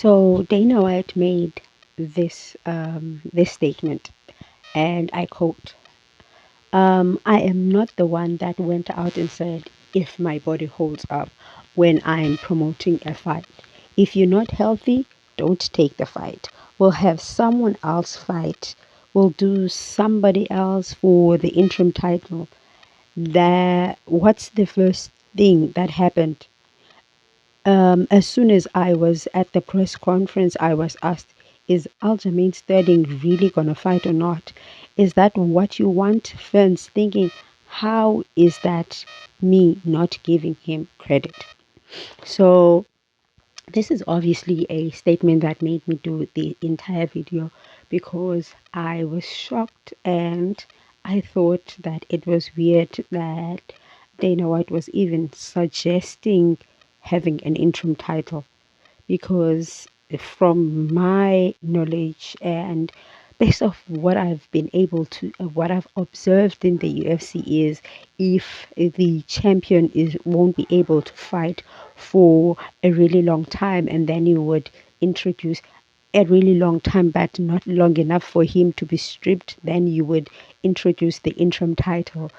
So Dana White made this statement, and I quote, "I am not the one that went out and said if my body holds up when I'm promoting a fight. If you're not healthy, don't take the fight. We'll have someone else fight. We'll do somebody else for the interim title." That what's the first thing that happened? As soon as I was at the press conference, I was asked, "Is Aljamain Sterling really going to fight or not? Is that what you want?" Fans thinking, how is that me not giving him credit? So, this is obviously a statement that made me do the entire video because I was shocked and I thought that it was weird that Dana White was even suggesting having an interim title, because from my knowledge and based off what I've been able to what I've observed in the UFC is, if the champion is won't be able to fight for a really long time, and then you would introduce a really long time but not long enough for him to be stripped, then you would introduce the interim title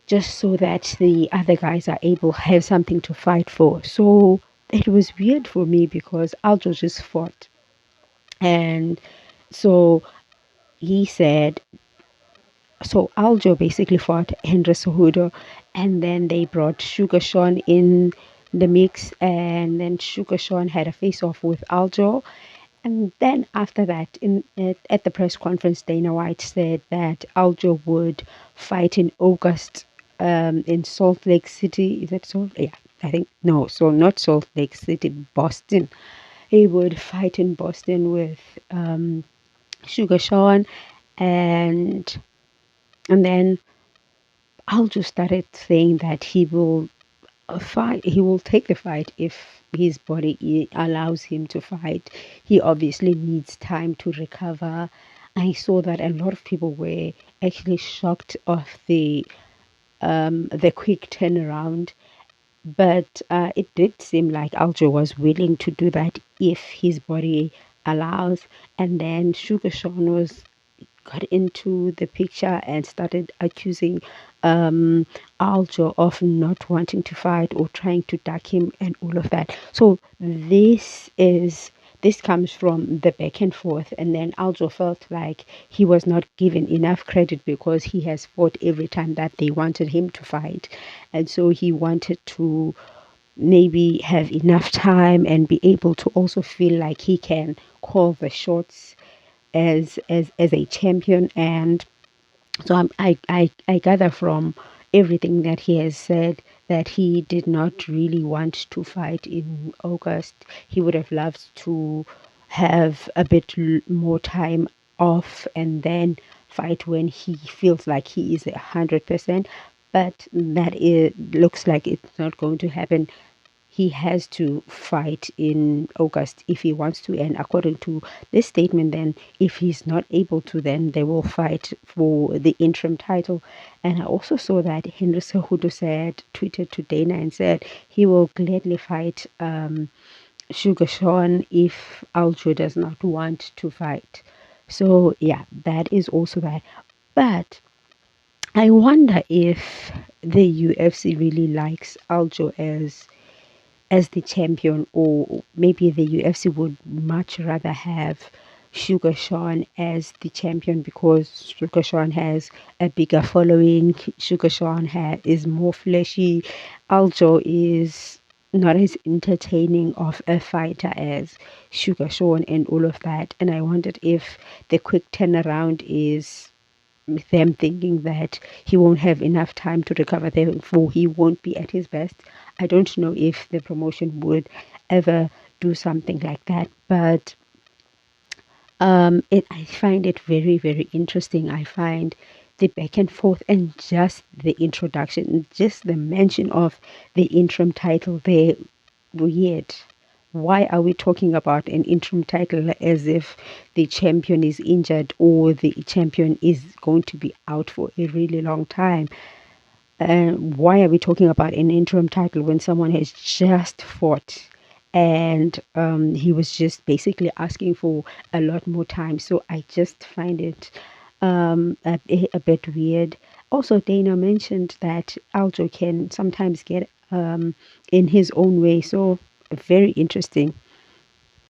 just so that the other guys are able to have something to fight for. So it was weird for me because Aljo just fought. And so he said, so Aljo basically fought Henry Cejudo, and then they brought Sugar Sean in the mix, and then Sugar Sean had a face off with Aljo. And then after that, at the press conference, Dana White said that Aljo would fight in August in Salt Lake City. Is that Salt? Yeah, I think no. So not Salt Lake City, Boston. He would fight in Boston with Sugar Sean, and and then Aljo started saying that he will fight. He will take the fight if his body allows him to fight. He obviously needs time to recover. I saw that a lot of people were actually shocked of the quick turnaround, but it did seem like Aljo was willing to do that if his body allows. And then Sugar Sean was got into the picture and started accusing Aljo of not wanting to fight or trying to duck him and all of that. So this comes from the back and forth, and then Aljo felt like he was not given enough credit because he has fought every time that they wanted him to fight, and so he wanted to maybe have enough time and be able to also feel like he can call the shots as a champion. And so I gather from everything that he has said that he did not really want to fight in August. He would have loved to have a bit more time off and then fight when he feels like he is 100%. But that it looks like it's not going to happen. He has to fight in August if he wants to. And according to this statement, then if he's not able to, then they will fight for the interim title. And I also saw that Henry Cejudo said, tweeted to Dana and said he will gladly fight Sugar Sean if Aljo does not want to fight. So yeah, that is also that. But I wonder if the UFC really likes Aljo as the champion, or maybe the UFC would much rather have Sugar Sean as the champion because Sugar Sean has a bigger following. Sugar Sean is more flashy. Aljo is not as entertaining of a fighter as Sugar Sean and all of that. And I wondered if the quick turnaround is them thinking that he won't have enough time to recover, therefore he won't be at his best. I don't know if the promotion would ever do something like that, but I find it very, very interesting. I find the back and forth and just the introduction, just the mention of the interim title there, weird. Why are we talking about an interim title as if the champion is injured or the champion is going to be out for a really long time? Why are we talking about an interim title when someone has just fought and he was just basically asking for a lot more time. So I just find it a bit weird. Also, Dana mentioned that Aljo can sometimes get in his own way. So very interesting.